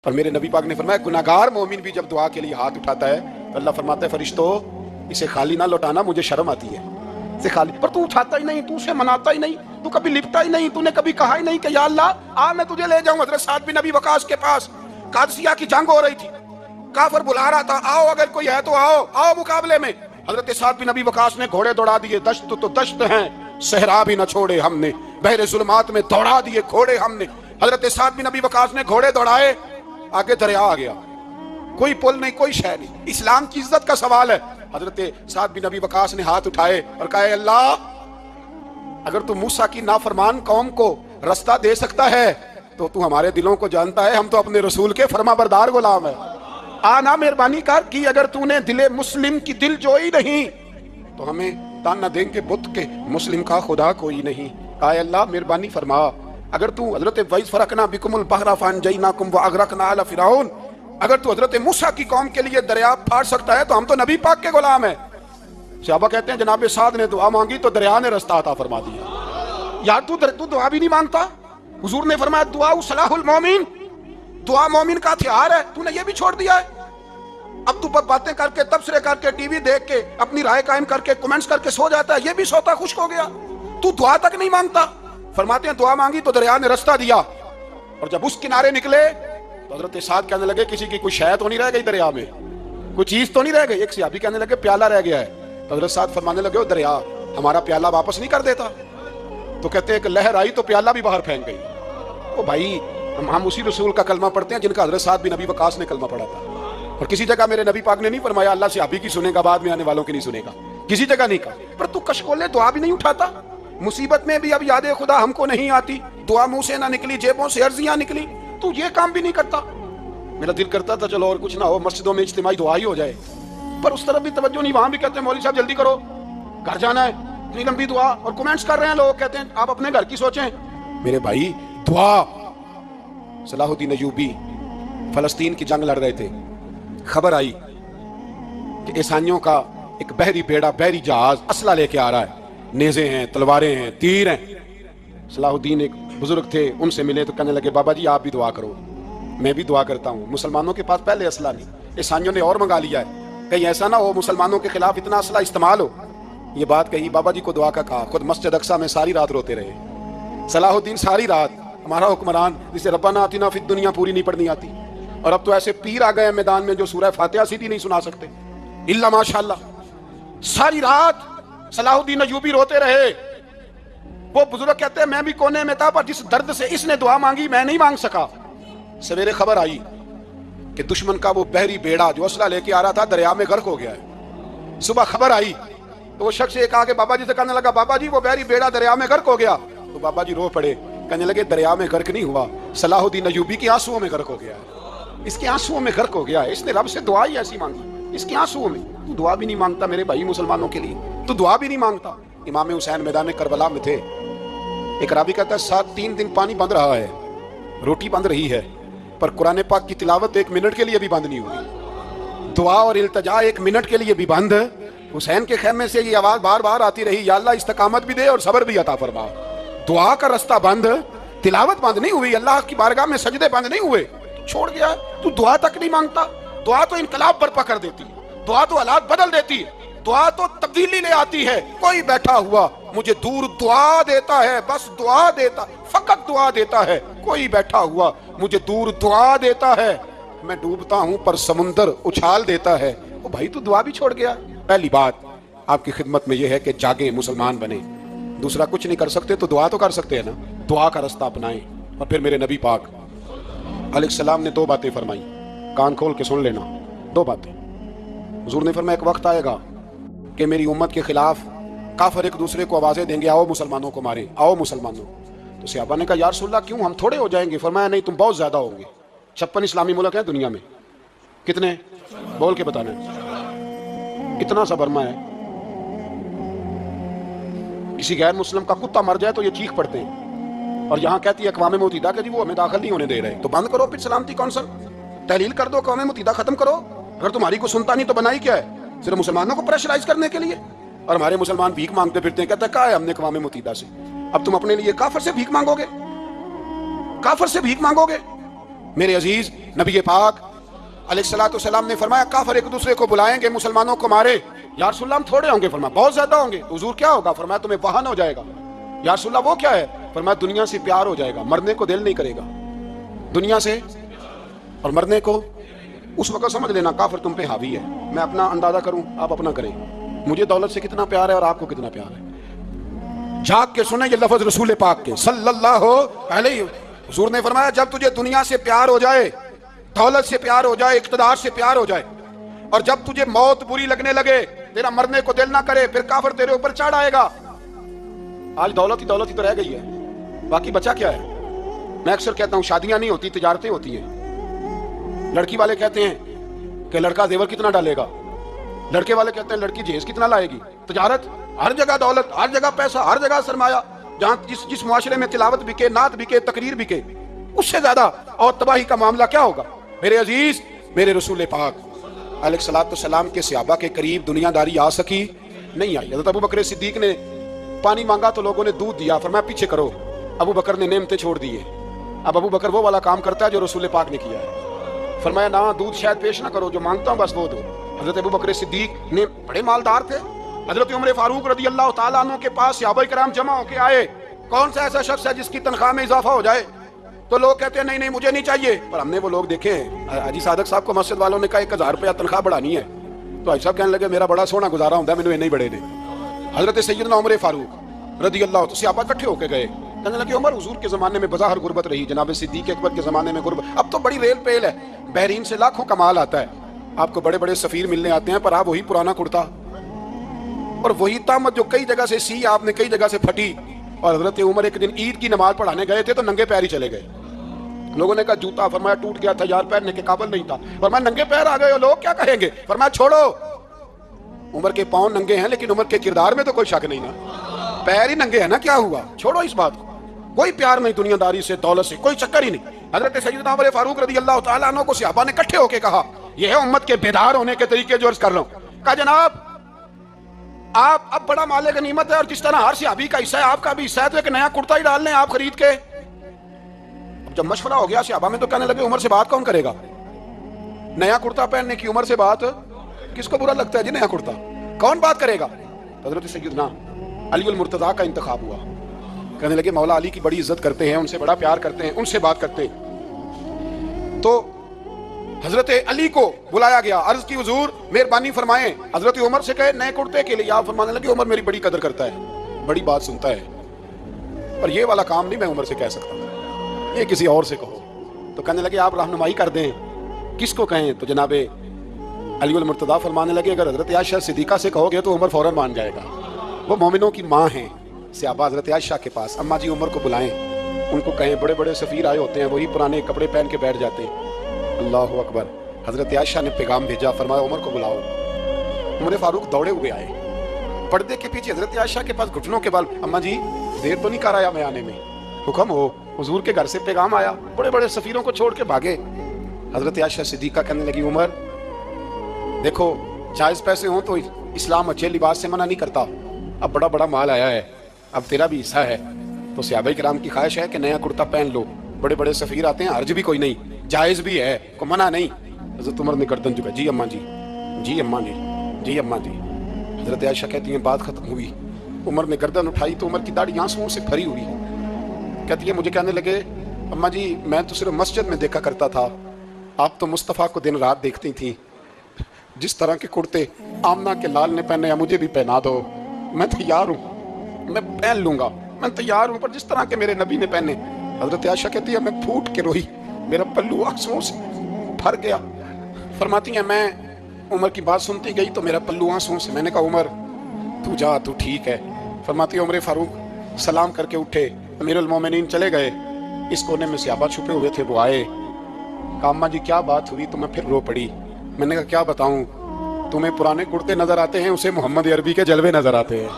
اور میرے نبی پاک نے فرمایا گناہگار مومن بھی جب دعا کے لیے ہاتھ اٹھاتا ہے تو اللہ فرماتا ہے فرشتوں اسے خالی نہ لوٹانا، مجھے شرم آتی ہے اسے خالی، پر تو اٹھاتا ہی نہیں، تو اسے مناتا ہی نہیں، تو کبھی لپٹا ہی نہیں، تو نے کبھی کہا ہی نہیں کہ یا اللہ آ میں تجھے لے جاؤں حضرت سعد بن ابی وقاص کے پاس۔ قادسیہ کی جنگ ہو رہی تھی، کافر بلا رہا تھا آؤ اگر کوئی ہے تو آؤ آؤ مقابلے میں۔ حضرت سعد بن ابی وقاص نے گھوڑے دوڑا دیے، دشت تو دشت ہیں صحرا بھی نہ چھوڑے ہم نے، بحر ظلمات میں دوڑا دیے گھوڑے ہم نے۔ حضرت سعد بن ابی وقاص نے گھوڑے دوڑائے، آگے دریا آ گیا، کوئی پل نہیں کوئی شے نہیں، اسلام کی عزت کا سوال ہے۔ حضرت سعد بن ابی وقاص نے ہاتھ اٹھائے اور کہا اے اللہ اگر تو موسیٰ کی نافرمان قوم کو رستہ دے سکتا ہے تو تو ہمارے دلوں کو جانتا ہے، ہم تو اپنے رسول کے فرما بردار غلام ہیں، آنا مہربانی کر کی اگر تو نے دل مسلم کی دل جوئی نہیں تو ہمیں تانا دیں گے بت کے مسلم کا خدا کوئی نہیں۔ اے اللہ مہربانی فرما اگر تو حضرت وَإِذْ فَرَقْنَا بِكُمُ الْبَحْرَ فَأَنْجَيْنَاكُمْ وَأَغْرَقْنَا آلَ فِرْعَوْنَ، اگر تو حضرت موسیٰ کی قوم کے لیے دریا پھاڑ سکتا ہے تو ہم تو نبی پاک کے غلام ہیں۔ صحابہ کہتے ہیں جناب سعد نے دعا مانگی تو دریا نے رستہ عطا فرما دیا۔ یار تو دعا بھی نہیں مانگتا، حضور نے فرمایا دعا صلاح المومن، دعا مومن کا ہتھیار ہے، تو نے یہ بھی چھوڑ دیا ہے۔ اب تو باتیں کر کے تبصرے کر کے ٹی وی دیکھ کے اپنی رائے قائم کر کے کمنٹس کر کے سو جاتا ہے، یہ بھی سوتا خشک ہو گیا، تو دعا تک نہیں مانگتا۔ فرماتے ہیں دعا مانگی تو دریا نے رستہ دیا، اور جب اس کنارے نکلے تو حضرت سعد کہنے لگے کسی کی کوئی شے تو نہیں رہ گئی دریا میں، کوئی چیز تو نہیں رہ گئی۔ ایک صحابی کہنے لگے پیالہ رہ گیا ہے، تو حضرت سعد فرمانے لگے دریا ہمارا پیالہ واپس نہیں کر دیتا؟ تو کہتے ہیں کہ لہر آئی تو پیالہ بھی باہر پھینک گئی۔ او بھائی ہم اسی رسول کا کلمہ پڑھتے ہیں جن کا حضرت سعد بن ابی وقاص نے کلمہ پڑھا تھا، اور کسی جگہ میرے نبی پاک نے نہیں فرمایا اللہ صحابی کی سنے گا بعد میں آنے والوں کی نہیں سنے گا، کسی جگہ نہیں کہا۔ پر تو کشکولے دعا بھی نہیں اٹھاتا، مصیبت میں بھی اب یاد خدا ہم کو نہیں آتی، دعا منہ سے نہ نکلی جیبوں سے عرضیاں نکلی، تو یہ کام بھی نہیں کرتا۔ میرا دل کرتا تھا چلو اور کچھ نہ ہو مسجدوں میں اجتماعی دعا ہی ہو جائے، پر اس طرف بھی توجہ نہیں، وہاں بھی کہتے ہیں مولوی صاحب جلدی کرو گھر جانا ہے، اتنی لمبی دعا، اور کمنٹس کر رہے ہیں لوگ کہتے ہیں آپ اپنے گھر کی سوچیں۔ میرے بھائی دعا، صلاح الدین ایوبی فلسطین کی جنگ لڑ رہے تھے، خبر آئی کہ عیسائیوں کا ایک بحری بیڑا بحری جہاز اسلحہ لے کے آ رہا ہے، نیزے ہیں تلواریں ہیں تیر ہیں۔ صلاح الدین ایک بزرگ تھے، ان سے ملے تو کہنے لگے بابا جی آپ بھی دعا کرو، میں بھی دعا کرتا ہوں، مسلمانوں کے پاس پہلے اسلحہ نہیں، عیسائیوں نے اور منگا لیا ہے، کہیں ایسا نہ ہو مسلمانوں کے خلاف اتنا اسلحہ استعمال ہو۔ یہ بات کہی، بابا جی کو دعا کا کہا، خود مسجد اقصیٰ میں ساری رات روتے رہے۔ صلاح الدین ساری رات، ہمارا حکمران جسے ربنا آتنا فی الدنیا پوری نہیں پڑھنی آتی، اور اب تو ایسے پیر آ گئے میدان میں جو سورہ فاتحہ سیدھی نہیں سنا سکتے الا ماشاءاللہ۔ ساری رات صلاح الدین ایوبی روتے رہے۔ وہ بزرگ کہتے ہیں میں بھی کونے میں تھا، پر جس درد سے اس نے دعا مانگی میں نہیں مانگ سکا۔ سویرے خبر آئی کہ دشمن کا وہ بحری بیڑا جو اسلحہ لے کے آ رہا تھا دریا میں غرق ہو گیا ہے۔ صبح خبر آئی تو وہ شخص ایک آگے بابا جی سے کہنے لگا بابا جی وہ بحری بیڑا دریا میں غرق ہو گیا، تو بابا جی رو پڑے، کہنے لگے دریا میں غرق نہیں ہوا، صلاح الدین ایوبی کے آنسوؤں میں غرق ہو گیا ہے، اس کے آنسوؤں میں غرق ہو گیا ہے، اس نے رب سے دعا ہی ایسی مانگی اس کے آنسوؤں میں۔ تو دعا بھی نہیں مانگتا میرے بھائی مسلمانوں کے لیے، تو دعا بھی نہیں مانگتا۔ امام حسین میدان کربلا میں تھے، ایک راوی کہتا ہے 3 دن پانی بند رہا ہے، روٹی بند رہی ہے، پر قرآن پاک کی تلاوت 1 منٹ کے لیے بھی بند نہیں ہوئی، دعا اور التجا 1 منٹ کے لیے بھی بند۔ حسین کے خیمے سے یہ آواز بار بار آتی رہی، یا اللہ استقامت بھی دے اور صبر بھی عطا فرما۔ دعا کا رستہ بند، تلاوت بند نہیں ہوئی، اللہ کی بارگاہ میں سجدے بند نہیں ہوئے، چھوڑ گیا۔ تو دعا تک نہیں مانگتا؟ دعا تو انقلاب برپا کر دیتی ہے، دعا تو حالات بدل دیتی ہے، دعا تو تبدیلی لے آتی ہے۔ کوئی بیٹھا ہوا مجھے دور دعا دیتا ہے، بس دعا دیتا، فقط دعا دیتا ہے۔ کوئی بیٹھا ہوا مجھے دور دعا دیتا ہے، میں ڈوبتا ہوں پر سمندر اچھال دیتا ہے۔ او بھائی تو دعا بھی چھوڑ گیا۔ پہلی بات آپ کی خدمت میں یہ ہے کہ جاگیں، مسلمان بنیں۔ دوسرا کچھ نہیں کر سکتے تو دعا تو کر سکتے ہیں نا، دعا کا رستہ اپنائیں۔ اور پھر میرے نبی پاک علیہ السلام نے 2 باتیں فرمائی، کان کھول کے سن لینا، 2 باتیں۔ حضور نے فرمایا ایک وقت آئے گا کہ میری امت کے خلاف کافر ایک دوسرے کو آوازیں دیں گے آؤ مسلمانوں کو ماریں، آؤ مسلمانوں۔ تو صحابہ نے کہا یا رسول اللہ کیوں، ہم تھوڑے ہو جائیں گے؟ فرمایا نہیں، تم بہت زیادہ ہوں گے۔ 56 اسلامی ملک ہیں دنیا میں، کتنے بول کے بتانا، اتنا سا برما ہے۔ کسی غیر مسلم کا کتا مر جائے تو یہ چیخ پڑتے ہیں، اور یہاں کہتی ہے اقوام متحدہ کہ جی وہ ہمیں داخل نہیں ہونے دے رہے، تو بند کرو پھر سلامتی کونسل، تحلیل کر دو، اقوام متحدہ ختم کرو۔ اگر تمہاری کو سنتا نہیں تو بنائی کیا ہے؟ صرف مسلمانوں کو پریشرائز کرنے کے لیے؟ اور ہمارے مسلمان بھیک مانگتے پھرتے ہیں، کہتا ہے کہا ہے ہم نے اقوام متحدہ سے۔ اب تم اپنے لیے کافر سے بھیک مانگو گے؟ کافر سے بھیک مانگو گے؟ میرے عزیز نبی پاک علیہ السلام نے فرمایا کافر ایک دوسرے کو بلائیں گے مسلمانوں کو مارے. یا رسول اللہ ہم تھوڑے ہوں گے؟ فرمایا بہت زیادہ ہوں گے. تو حضور کیا ہوگا؟ فرمایا تمہیں وہن ہو جائے گا. یا رسول اللہ وہ کیا ہے؟ فرمایا دنیا سے پیار ہو جائے گا, مرنے کو دل نہیں کرے گا. دنیا سے اور مرنے کو. اس وقت سمجھ لینا کافر تم پہ حاوی ہے. میں اپنا اندازہ کروں, آپ اپنا کریں. مجھے دولت سے کتنا پیار ہے اور آپ کو کتنا پیار ہے. جھانک کے سنیں یہ لفظ رسول پاک کے صلی اللہ علیہ. حضور نے فرمایا جب تجھے دنیا سے پیار ہو جائے, دولت سے پیار ہو جائے, اقتدار سے پیار ہو جائے, اور جب تجھے موت بری لگنے لگے, تیرا مرنے کو دل نہ کرے, پھر کافر تیرے اوپر چڑھ آئے گا. آج دولت ہی تو رہ گئی ہے, باقی بچا کیا ہے؟ میں اکثر کہتا ہوں شادیاں نہیں ہوتی, تجارتیں ہوتی ہیں. لڑکی والے کہتے ہیں کہ لڑکا زیور کتنا ڈالے گا, لڑکے والے کہتے ہیں لڑکی جہیز کتنا لائے گی. تجارت, ہر جگہ دولت, ہر جگہ پیسہ, ہر جگہ سرمایہ. جہاں جس معاشرے میں تلاوت بکے, نعت بکے, تقریر بکے, اس سے زیادہ اور تباہی کا معاملہ کیا ہوگا؟ میرے عزیز, میرے رسول پاک علیہ السلام کے صحابہ کے قریب دنیا داری آ سکی نہیں آئی. حضرت ابو بکر صدیق نے پانی مانگا تو لوگوں نے دودھ دیا, فرمایا پیچھے کرو. ابو بکر نے نعمتیں چھوڑ دیے. اب ابو بکر وہ والا کام کرتا ہے جو رسول پاک نے کیا ہے. فرمایا نہ دودھ شاید پیش نہ کرو, جو مانگتا ہوں بس وہ دو. حضرت ابو بکر صدیق نے بڑے مالدار تھے. حضرت عمر فاروق رضی اللہ تعالیٰ عنہ کے پاس صحابہ کرام جمع ہو کے آئے. کون سا ایسا شخص ہے جس کی تنخواہ میں اضافہ ہو جائے؟ تو لوگ کہتے ہیں نہیں مجھے نہیں چاہیے. پر ہم نے وہ لوگ دیکھے ہیں, حاجی صادق صاحب کو مسجد والوں نے کہا 1000 روپیہ تنخواہ بڑھانی ہے, تو حاجی صاحب کہنے لگے میرا بڑا سونا گزارا ہوتا ہے, مجھے نہیں بڑھے دے. حضرت سیدنا عمر فاروق رضی اللہ عنہ صحابہ اکٹھے ہو کے گئے, کہنے لگے عمر حضور کے زمانے میں بظاہر غربت رہی, جناب صدیق اکبر کے زمانے میں غربت, اب تو بڑی ریل پیل ہے, بحرین سے لاکھوں کا مال آتا ہے, آپ کو بڑے بڑے سفیر ملنے آتے ہیں, پر آپ وہی پرانا کرتا اور وہی تامت جو کئی جگہ سے سی آپ نے کئی جگہ سے پھٹی. اور حضرت عمر ایک دن عید کی نماز پڑھانے گئے تھے تو ننگے پیر ہی چلے گئے. لوگوں نے کہا جوتا, فرمایا ٹوٹ گیا تھا یار, پہننے کے قابل نہیں تھا. فرمایا ننگے پیر آ گئے ہو, لوگ کیا کہیں گے؟ فرمایا چھوڑو, عمر کے پاؤں ننگے ہیں لیکن عمر کے کردار میں تو کوئی شک نہیں نا, پیر ہی ننگے ہیں نا, کیا ہوا؟ چھوڑو اس بات کو. کوئی پیار نہیں دنیا داری سے, دولت سے, کوئی چکر ہی نہیں. حضرت سیدنا عمر فاروق رضی اللہ تعالیٰ عنہ کو صحابہ نے اکٹھے ہو کے کہا, یہ ہے امت کے بیدار ہونے کے طریقے جو عرض کر رہا ہوں. کہا جناب آپ اب بڑا مال غنیمت ہے اور جس طرح ہر صحابی کا حصہ ہے آپ کا بھی حصہ ہے, تو ایک نیا کرتا ہی ڈال لیں آپ خرید کے. جب مشورہ ہو گیا صحابہ میں تو کہنے لگے عمر سے بات کون کرے گا؟ نیا کرتا پہننے کی عمر سے بات کس کو برا لگتا ہے جی؟ نیا کرتا کون بات کرے گا؟ حضرت سیدنا علی المرتضیٰ کا انتخاب ہوا. کہنے لگے مولا علی کی بڑی عزت کرتے ہیں, ان سے بڑا پیار کرتے ہیں, ان سے بات کرتے ہیں. تو حضرت علی کو بلایا گیا, عرض کی حضور مہربانی فرمائیں. حضرت عمر سے کہے نئے کرتے کے لیے, آپ فرمانے لگے عمر میری بڑی قدر کرتا ہے, بڑی بات سنتا ہے, پر یہ والا کام نہیں میں عمر سے کہہ سکتا, یہ کسی اور سے کہو. تو کہنے لگے آپ رہنمائی کر دیں, کس کو کہیں؟ تو جناب علی المرتضیٰ فرمانے لگے اگر حضرت عائشہ صدیقہ سے کہو گے تو عمر فوراً مان جائے گا, وہ مومنوں کی ماں ہیں. صحابہ حضرت عائشہ کے پاس, اماں جی عمر کو بلائیں, ان کو کہیں بڑے بڑے سفیر آئے ہوتے ہیں, وہی پرانے کپڑے پہن کے بیٹھ جاتے ہیں. اللہ اکبر. حضرت عائشہ نے پیغام بھیجا, فرمایا عمر کو بلاؤ. عمر فاروق دوڑے ہوئے آئے, پردے کے پیچھے حضرت عائشہ کے پاس گھٹنوں کے بال, اماں جی دیر تو نہیں کر آیا میں آنے میں؟ حکم ہو. حضور کے گھر سے پیغام آیا, بڑے بڑے سفیروں کو چھوڑ کے بھاگے. حضرت عائشہ صدیقہ کہنے لگی عمر دیکھو جائز پیسے ہوں تو اسلام اچھے لباس سے منع نہیں کرتا, اب بڑا بڑا مال آیا ہے, اب تیرا بھی حصہ ہے, تو صحابہ کرام کی خواہش ہے کہ نیا کرتا پہن لو, بڑے بڑے سفیر آتے ہیں, حرج بھی کوئی نہیں, جائز بھی ہے, کو منع نہیں. حضرت عمر نے گردن جھکا, جی اماں جی, جی اماں جی, جی اماں جی. حضرت عائشہ کہتی ہیں بات ختم ہوئی, عمر نے گردن اٹھائی تو عمر کی داڑھی آنسوؤں سے بھری ہوئی ہے. کہتی ہے مجھے کہنے لگے اماں جی میں تو صرف مسجد میں دیکھا کرتا تھا, آپ تو مصطفیٰ کو دن رات دیکھتی تھیں, جس طرح کے کرتے آمنہ کے لال نے پہنے ہیں مجھے بھی پہنا دو, میں تیار ہوں, میں پہن لوں گا, میں تیار ہوں, پر جس طرح کے میرے نبی نے پہنے. حضرت عائشہ کہتی ہے میں پھوٹ کے روئی, میرا پلو آنسوؤں سے بھر گیا. فرماتی ہیں میں عمر کی بات سنتی گئی تو میرا پلو آنسوؤں سے, میں نے کہا عمر تو جا, تو ٹھیک ہے. فرماتی عمر فاروق سلام کر کے اٹھے, امیر المومنین چلے گئے. اس کونے میں صحابہ چھپے ہوئے تھے, وہ آئے, کہا اماں جی کیا بات ہوئی؟ تو میں پھر رو پڑی. میں نے کہا کیا بتاؤں, تمہیں پرانے کرتے نظر آتے ہیں, اسے محمد عربی کے جلوے نظر آتے ہیں,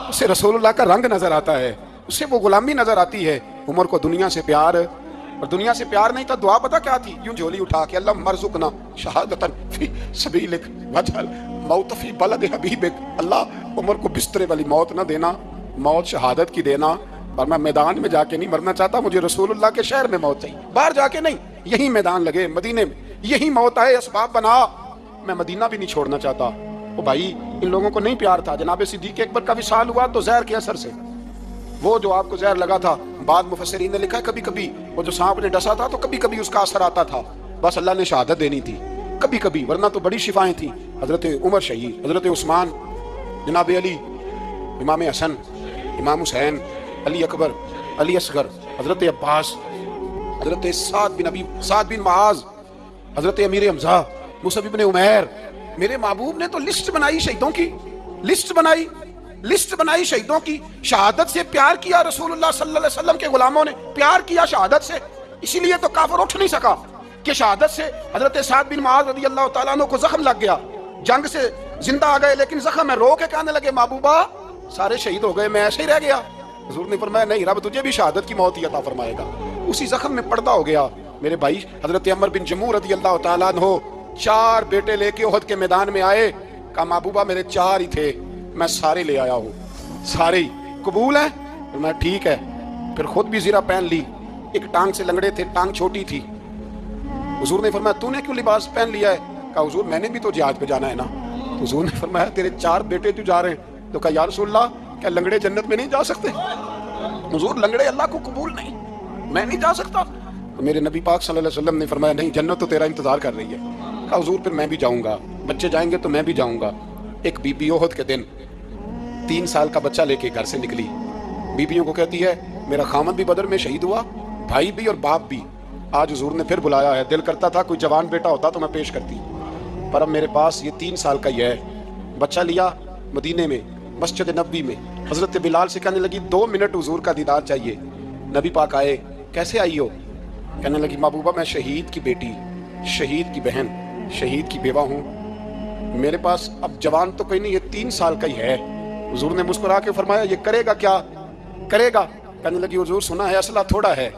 اسے رسول اللہ کا رنگ نظر آتا ہے, اسے وہ غلامی نظر آتی ہے. عمر کو دنیا سے پیار, اور دنیا سے پیار نہیں تھا, دعا پتہ کیا تھی؟ یوں جھولی اٹھا کے اللہ مرزقنا شہادتن فی سبیلک وجعل موت فی بلد حبیبک. اللہ عمر کو بسترے والی موت نہ دینا, موت شہادت کی دینا, اور میں میدان میں جا کے نہیں مرنا چاہتا, مجھے رسول اللہ کے شہر میں موت چاہیے, باہر جا کے نہیں. یہی میدان لگے مدینے میں, یہی موت آئے, اسباب بنا. میں مدینہ بھی نہیں چھوڑنا چاہتا. او بھائی ان لوگوں کو نہیں پیار تھا. جناب صدیق اکبر کا وصال ہوا تو زہر کے اثر سے, وہ جو آپ کو زہر لگا تھا, بعد مفسرین نے لکھا ہے کبھی کبھی وہ جو سانپ نے ڈسا تھا تو کبھی کبھی اس کا اثر آتا تھا, بس اللہ نے شہادت دینی تھی کبھی کبھی, ورنہ تو بڑی شفائیں تھیں. حضرت عمر شہید, حضرت عثمان, جناب علی, امام حسن, امام حسین, علی اکبر, علی اصغر, حضرت عباس, حضرت سعد بن معاذ, حضرت امیر حمزہ, مصعب بن عمیر. میرے محبوب نے تو لسٹ بنائی شہیدوں کی, لسٹ بنائی شہیدوں کی. شہادت سے پیار کیا رسول اللہ صلی اللہ علیہ وسلم کے غلاموں نے, پیار کیا شہادت سے. اسی لیے تو کافر اٹھ نہیں سکا کہ شہادت سے حضرت سعد بن معاذ رضی اللہ تعالیٰ عنہ کو زخم لگ گیا, جنگ سے زندہ آ گئے لیکن زخم ہے, رو کے کہنے لگے محبوبہ سارے شہید ہو گئے, میں ایسے ہی رہ گیا. حضور نے فرمایا نہیں, رب تجھے بھی شہادت کی موت ہی عطا فرمائے گا. اسی زخم میں پردہ ہو گیا. میرے بھائی حضرت عمر بن جموح رضی اللہ تعالیٰ عنہ 4 بیٹے لے کے احد کے میدان میں آئے, کہا محبوبہ میرے 4 ہی تھے, میں سارے لے آیا ہوں, سارے ہی قبول ہیں؟ میں ٹھیک ہے. پھر خود بھی زرہ پہن لی, ایک ٹانگ سے لنگڑے تھے, ٹانگ چھوٹی تھی. حضور نے فرمایا تو نے کیوں لباس پہن لیا ہے؟ کہا حضور میں نے بھی تو جہاد پہ جانا ہے نا. حضور نے فرمایا تیرے 4 بیٹے تو جا رہے ہیں, تو کہا یا رسول اللہ کیا لنگڑے جنت میں نہیں جا سکتے؟ حضور لنگڑے اللہ کو قبول نہیں, میں نہیں جا سکتا. تو میرے نبی پاک صلی اللہ علیہ وسلم نے فرمایا نہیں, جنت تو تیرا انتظار کر رہی ہے. کہا حضور پھر میں بھی جاؤں گا, بچے جائیں گے تو میں بھی جاؤں گا. ایک بی بی احد کے دن 3 سال کا بچہ لے کے گھر سے نکلی. بیویوں کو کہتی ہے میرا خامد بھی بدر میں شہید ہوا, بھائی بھی اور باپ بھی. آج حضور نے پھر بلایا ہے, دل کرتا تھا کوئی جوان بیٹا ہوتا تو میں پیش کرتی, پر اب میرے پاس یہ 3 سال کا ہی ہے. بچہ لیا مدینے میں مسجد نبوی میں. حضرت بلال سے کہنے لگی 2 منٹ حضور کا دیدار چاہیے. نبی پاک آئے, کیسے آئی ہو؟ کہنے لگی محبوبہ میں شہید کی بیٹی, شہید کی بہن, شہید کی بیوہ ہوں, میرے پاس اب جوان تو کوئی نہیں, یہ 3 سال کا ہی ہے. حضور نے مسکرا کے فرمایا یہ کرے گا کیا کرے گا؟ کہنے لگی حضور سنا ہے اسلحہ تھوڑا ہے,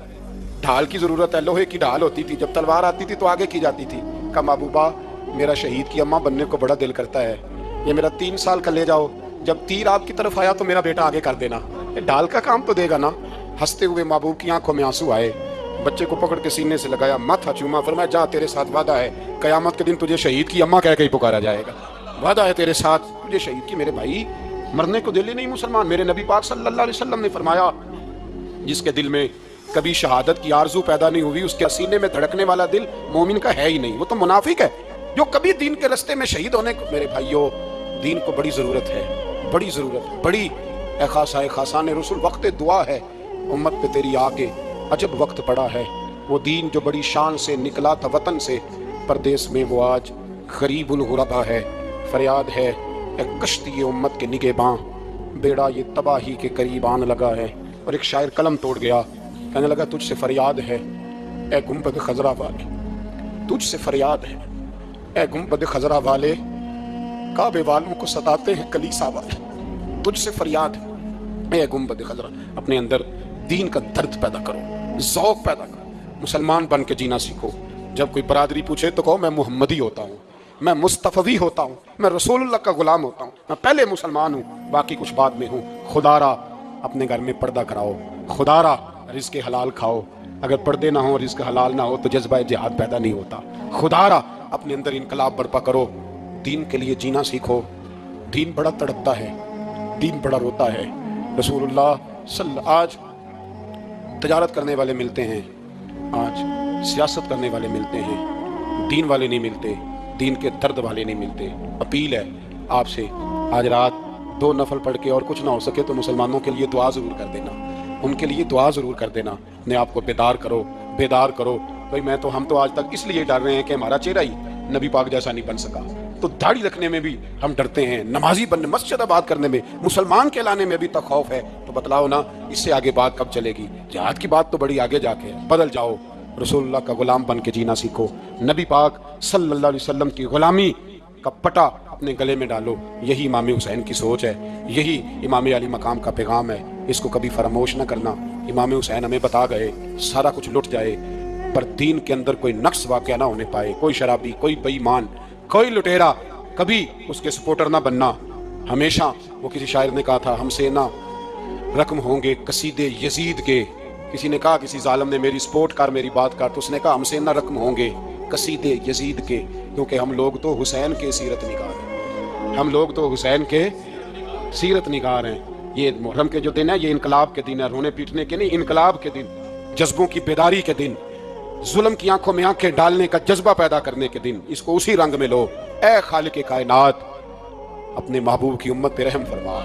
ڈھال کی ضرورت ہے, لوہے کی ڈھال ہوتی تھی, جب تلوار آتی تھی تو آگے کی جاتی تھی. کہا محبوبہ میرا شہید کی اماں بننے کو بڑا دل کرتا ہے, یہ میرا 3 سال کا لے جاؤ, جب تیر آپ کی طرف آیا تو میرا بیٹا آگے کر دینا, یہ ڈھال کا کام تو دے گا نا. ہنستے ہوئے محبوب کی آنکھوں میں آنسو آئے, بچے کو پکڑ کے سینے سے لگایا, ماتھا چوما, فرمایا جا تیرے ساتھ وعدہ ہے قیامت کے دن تجھے شہید کی اماں کہہ کے ہی پکارا جائے گا, وعدہ ہے تیرے ساتھ تجھے شہید کی. میرے بھائی مرنے کو دل ہی نہیں مسلمان. میرے نبی پاک صلی اللہ علیہ وسلم نے فرمایا جس کے دل میں کبھی شہادت کی آرزو پیدا نہیں ہوئی, اس کے سینے میں دھڑکنے والا دل مومن کا ہے ہی نہیں, وہ تو منافق ہے. جو کبھی دین کے رستے میں شہید ہونے کو, میرے بھائیوں دین کو بڑی ضرورت ہے, بڑی ضرورت, بڑی. اے خاصان رسول وقت دعا ہے, امت پہ تیری آگے عجب وقت پڑا ہے. وہ دین جو بڑی شان سے نکلا تھا وطن سے, پردیس میں وہ آج غریب الغربا ہے. فریاد ہے اے کشتی امت کے نگہباں, بیڑا یہ تباہی کے قریب آن لگا ہے. اور ایک شاعر قلم توڑ گیا, کہنے لگا تجھ سے فریاد ہے اے گنبد خضرا والے, تجھ سے فریاد ہے اے گنبد خضرا والے, کعبے والوں کو ستاتے ہیں کلیسا والے. تجھ سے فریاد ہے اے گنبد خضرا. اپنے اندر دین کا درد پیدا کرو, ذوق پیدا کرو, مسلمان بن کے جینا سیکھو. جب کوئی برادری پوچھے تو کہو میں محمدی ہوتا ہوں, میں مصطفی ہوتا ہوں, میں رسول اللہ کا غلام ہوتا ہوں, میں پہلے مسلمان ہوں, باقی کچھ بعد میں ہوں. خدا را اپنے گھر میں پردہ کراؤ, خدا را رزق حلال کھاؤ. اگر پردے نہ ہو, رزق حلال نہ ہو تو جذبہ جہاد پیدا نہیں ہوتا. خدا را اپنے اندر انقلاب برپا کرو, دین کے لیے جینا سیکھو. دین بڑا تڑپتا ہے, دین بڑا روتا ہے. رسول اللہ آج تجارت کرنے والے ملتے ہیں, آج سیاست کرنے والے ملتے ہیں, دین والے نہیں ملتے, دین کے درد والے نہیں ملتے. اپیل ہے آپ سے, آج رات 2 نفل پڑھ کے اور کچھ نہ ہو سکے تو مسلمانوں کے لیے دعا ضرور کر دینا, ان کے لیے دعا ضرور کر دینا. اپنے آپ کو بیدار کرو. بھائی ہم تو آج تک اس لیے ڈر رہے ہیں کہ ہمارا چہرہ ہی نبی پاک جیسا نہیں بن سکا, تو داڑھی رکھنے میں بھی ہم ڈرتے ہیں, نمازی بننے, مسجد آباد کرنے میں, مسلمان کہلانے میں ابھی تک خوف ہے. تو بتلاؤ نا اس سے آگے بات کب چلے گی؟ جہاد کی بات تو بڑی آگے جا کے. بدل جاؤ, رسول اللہ کا غلام بن کے جینا سیکھو. نبی پاک صلی اللہ علیہ وسلم کی غلامی کا پٹا اپنے گلے میں ڈالو. یہی امام حسین کی سوچ ہے, یہی امام علی مقام کا پیغام ہے. اس کو کبھی فراموش نہ کرنا. امام حسین ہمیں بتا گئے سارا کچھ لٹ جائے پر دین کے اندر کوئی نقص واقعہ نہ ہونے پائے. کوئی شرابی, کوئی بے ایمان, کوئی لٹیرا کبھی اس کے سپورٹر نہ بننا. ہمیشہ وہ کسی شاعر نے کہا تھا ہم سے نہ رقم ہوں گے قصیدے یزید کے, کسی نے کہا کسی ظالم نے میری سپورٹ کر میری بات کر، تو اس نے کہا ہم سے نہ رقم ہوں گے قصیدے یزید کے، کیونکہ ہم لوگ تو حسین کے سیرت نگار ہیں، ہم لوگ تو حسین کے سیرت نگار ہیں۔ یہ محرم کے جو دن ہے یہ انقلاب کے دن ہے، رونے پیٹنے کے نہیں، انقلاب کے دن، جذبوں کی بیداری کے دن، ظلم کی آنکھوں میں آنکھیں ڈالنے کا جذبہ پیدا کرنے کے دن، اس کو اسی رنگ میں لو۔ اے خالق کائنات، اپنے محبوب کی امت پہ رحم فرما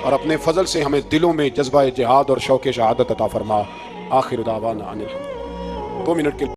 اور اپنے فضل سے ہمیں دلوں میں جذبہ جہاد اور شوق شہادت عطا فرما۔ آخر دعوانا ان الحمد۔ 2 منٹ کے